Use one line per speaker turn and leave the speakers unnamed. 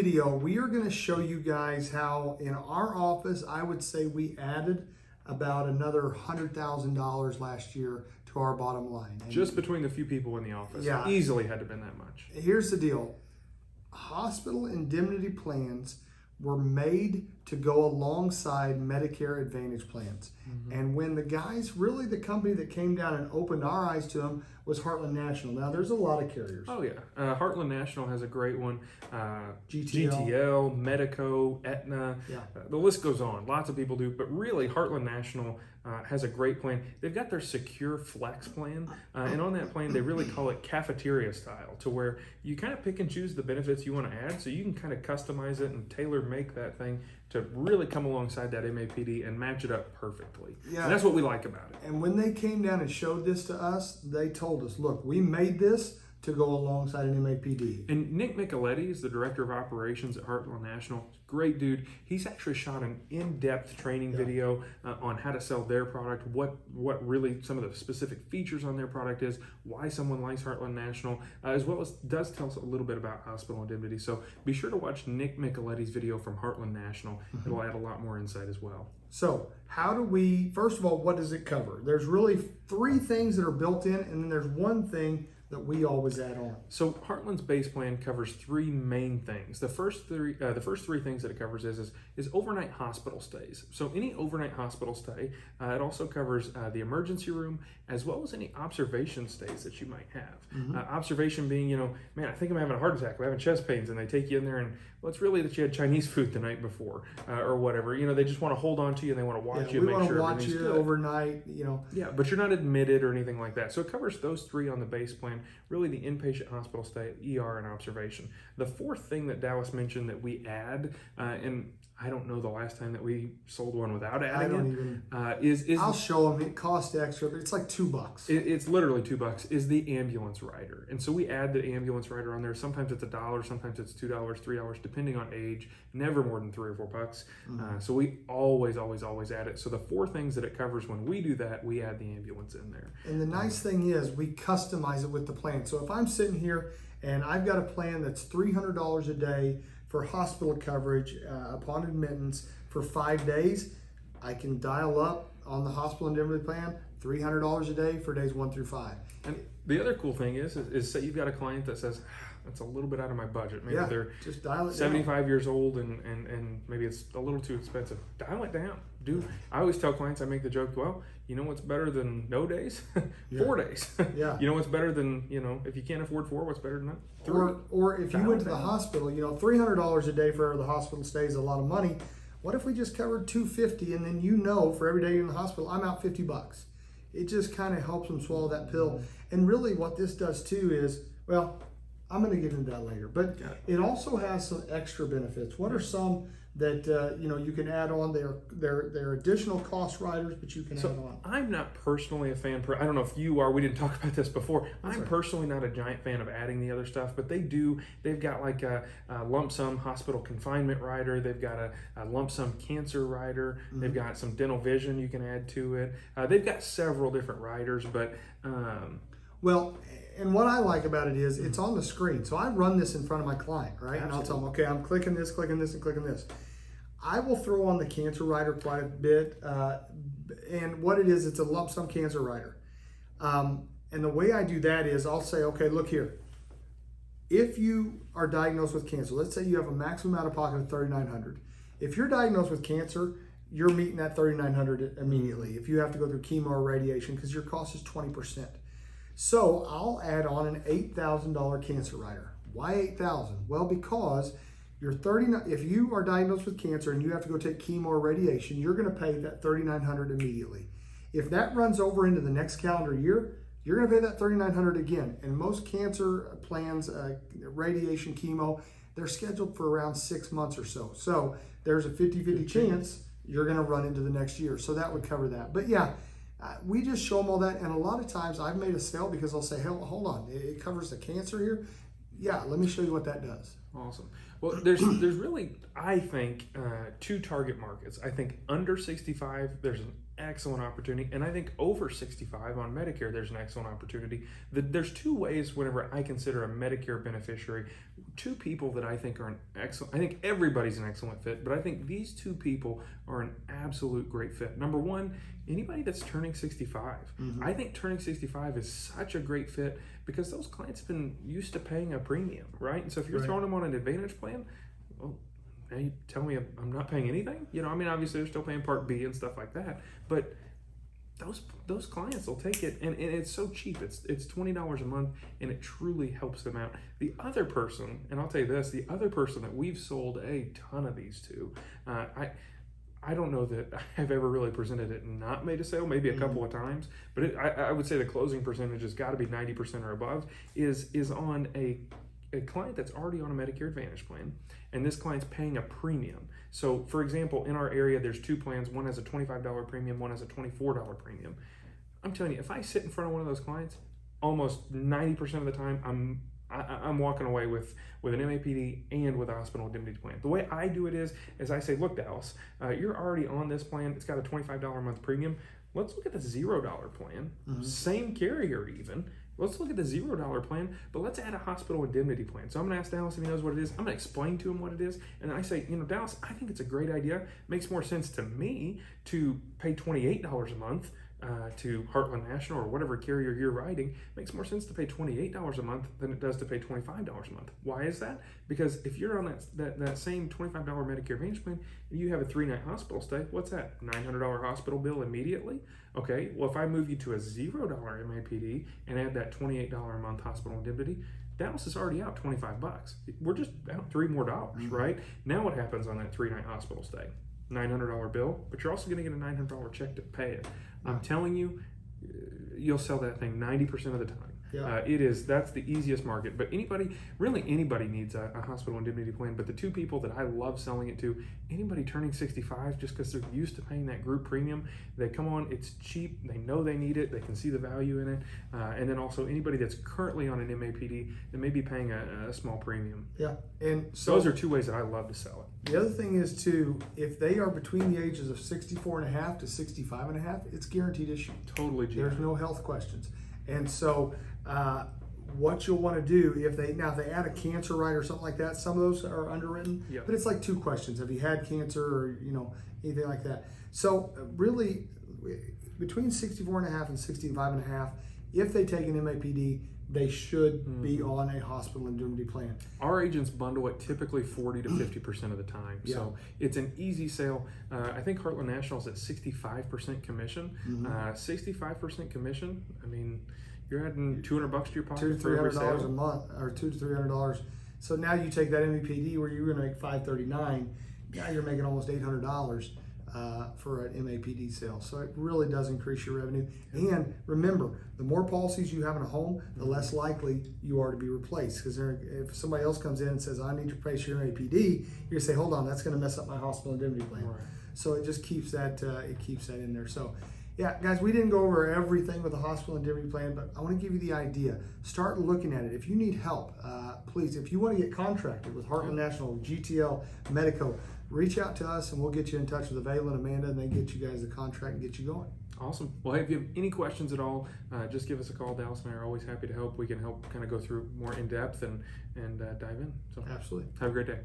video, we are going to show you guys how in our office, I would say we added about another $100,000 last year to our bottom line. And
just between the few people in the office.
Yeah.
Easily had to have been that much.
Here's the deal. Hospital indemnity plans were made to go alongside Medicare Advantage plans. And when the guys, really the company that came down and opened our eyes to them was Heartland National. Now there's a lot of carriers.
Oh yeah, Heartland National has a great one.
GTL.
GTL, Medico, Aetna,
Yeah.
the list goes on. Lots of people do, but really Heartland National has a great plan. They've got their Secure Flex plan, and on that plan they really call it cafeteria style, to where you kind of pick and choose the benefits you want to add, so you can kind of customize it and tailor make that thing to really come alongside that MAPD and match it up perfectly.
Yeah.
And that's what we like about it.
And when they came down and showed this to us, they told us, look, we made this to go alongside an MAPD.
And Nick Micheletti is the director of operations at Heartland National. Great dude. He's actually shot an in-depth training video on how to sell their product, what really some of the specific features on their product is, why someone likes Heartland National, as well as does tell us a little bit about hospital indemnity. So be sure to watch Nick Micheletti's video from Heartland National. It'll add a lot more insight as well.
So how do we, first of all, what does it cover? There's really 3 things that are built in, and then there's one thing that we always add on.
So Heartland's base plan covers 3 main things. The first three things that it covers is overnight hospital stays. So any overnight hospital stay, it also covers the emergency room, as well as any observation stays that you might have. Observation being, man, I think I'm having a heart attack, I'm having chest pains, and they take you in there and, well, it's really that you had Chinese food the night before, or whatever. They just want to hold on to you and they want to watch you and make sure everything's good.
We want to watch you overnight,
Yeah, but you're not admitted or anything like that. So it covers those 3 on the base plan, really the inpatient hospital stay, ER, and observation. The 4th thing that Dallas mentioned that we add, and I don't know the last time that we sold one without adding it.
I'll show them. It costs extra, but it's like $2.
It's literally $2. Is the ambulance rider, and so we add the ambulance rider on there. Sometimes it's $1, sometimes it's $2, $3, depending on age. Never more than $3 or $4. So we always add it. So the 4 things that it covers when we do that, we add the ambulance in there.
And the nice thing is we customize it with the plan. So if I'm sitting here and I've got a plan that's $300 a day for hospital coverage upon admittance for 5 days, I can dial up on the hospital indemnity plan $300 a day for days 1 through 5.
And the other cool thing is say you've got a client that says, that's a little bit out of my budget. Maybe they're
just dial it
75
down.
Years old and maybe it's a little too expensive. Dial it down. I always tell clients, I make the joke, well, you know what's better than no days? 4 days.
Yeah.
You know what's better than, if you can't afford 4, what's better than that? 3.
Or if you went to the hospital, $300 a day for the hospital stay is a lot of money. What if we just covered $250 and then for every day you're in the hospital, I'm out $50? It just kind of helps them swallow that pill. And really what this does too is, well, I'm going to get into that later, but it also has some extra benefits. What are some that you can add on? They're additional cost riders, but you can add on.
I'm not personally a fan. I don't know if you are. We didn't talk about this before. I'm personally not a giant fan of adding the other stuff, but they've got like a lump sum hospital confinement rider. They've got a lump sum cancer rider. They've got some dental vision you can add to it. They've got several different riders, but
well, and what I like about it is it's on the screen. So I run this in front of my client, right? Absolutely. And I'll tell them, okay, I'm clicking this, and clicking this. I will throw on the cancer rider quite a bit. And what it is, it's a lump sum cancer rider. And the way I do that is I'll say, okay, look here. If you are diagnosed with cancer, let's say you have a maximum out of pocket of $3,900. If you're diagnosed with cancer, you're meeting that $3,900 immediately. If you have to go through chemo or radiation, because your cost is 20%. So I'll add on an $8,000 cancer rider. Why $8,000? Well, because if you are diagnosed with cancer and you have to go take chemo or radiation, you're going to pay that $3,900 immediately. If that runs over into the next calendar year, you're going to pay that $3,900 again. And most cancer plans, radiation, chemo, they're scheduled for around 6 months or so. So there's a 50-50 chance you're going to run into the next year. So that would cover that. But yeah, we just show them all that, and a lot of times I've made a sale because I'll say, hey, hold on, it covers the cancer here. Yeah, let me show you what that does.
Awesome. Well, there's really, I think, two target markets. I think under 65, there's an excellent opportunity, and I think over 65 on Medicare, there's an excellent opportunity. There's two ways whenever I consider a Medicare beneficiary, two people that I think are an excellent, I think everybody's an excellent fit, but I think these two people are an absolute great fit. Number one, anybody that's turning 65. I think turning 65 is such a great fit because those clients have been used to paying a premium, right? And so if you're throwing them on an Advantage plan, well, now you tell me I'm not paying anything? You know, I mean, obviously they're still paying Part B and stuff like that, but those clients will take it, and it's so cheap. It's $20 a month, and it truly helps them out. The other person, and I'll tell you this, the other person that we've sold a ton of these to, I don't know that I've ever really presented it and not made a sale, maybe a couple of times, but I would say the closing percentage has got to be 90% or above, is on a client that's already on a Medicare Advantage plan, and this client's paying a premium. So for example, in our area, there's two plans. One has a $25 premium, one has a $24 premium. I'm telling you, if I sit in front of one of those clients, almost 90% of the time, I'm walking away with an MAPD and with a hospital indemnity plan. The way I do it is I say, look, Dallas, you're already on this plan. It's got a $25 a month premium. Let's look at the $0 plan, same carrier even. Let's look at the $0 plan, but let's add a hospital indemnity plan. So I'm gonna ask Dallas if he knows what it is. I'm gonna explain to him what it is. And I say, you know, Dallas, I think it's a great idea. It makes more sense to me to pay $28 a month to Heartland National or whatever carrier you're riding. It makes more sense to pay $28 a month than it does to pay $25 a month. Why is that? Because if you're on that same $25 Medicare Advantage plan and you have a 3-night hospital stay, what's that? $900 hospital bill immediately? Okay, well, if I move you to a $0 MAPD and add that $28 a month hospital indemnity, Dallas is already out $25. We're just out $3 more, right? Now what happens on that 3-night hospital stay? $900 bill, but you're also going to get a $900 check to pay it. I'm telling you, you'll sell that thing 90% of the time. Yeah. That's the easiest market, but anybody needs a hospital indemnity plan. But the two people that I love selling it to, anybody turning 65, just because they're used to paying that group premium, they come on, it's cheap, they know they need it, they can see the value in it, and then also anybody that's currently on an MAPD that may be paying a small premium. Yeah, and so those are two ways that I love to sell it.
The other thing is too, if they are between the ages of 64 and a half to 65 and a half, it's guaranteed issue.
Totally.
There's no health questions. And so what you'll want to do, if they add a cancer rider or something like that, some of those are underwritten, but it's like 2 questions. Have you had cancer or, you know, anything like that? So really between 64 and a half and 65 and a half, if they take an MAPD, they should be on a hospital indemnity plan.
Our agents bundle it typically 40 to 50% of the time. Yeah. So it's an easy sale. I think Heartland National is at 65% commission. 65% commission, I mean, you're adding $200 to your pocket
$200 to $300 a month, or $200 to $300. So now you take that MAPD where you were going to make $539. Now you're making almost $800 for an MAPD sale. So it really does increase your revenue. And remember, the more policies you have in a home, the less likely you are to be replaced. Because if somebody else comes in and says, I need to replace your MAPD, you're going to say, hold on, that's going to mess up my hospital indemnity plan. Right. So it just keeps that in there. So yeah, guys, we didn't go over everything with the hospital indemnity plan, but I want to give you the idea. Start looking at it. If you need help, please, if you want to get contracted with Heartland National, GTL, Medico, reach out to us and we'll get you in touch with Avela and Amanda, and they get you guys the contract and get you going.
Awesome. Well, hey, if you have any questions at all, just give us a call. Dallas and I are always happy to help. We can help kind of go through more in depth and dive in. So
absolutely.
Have a great day.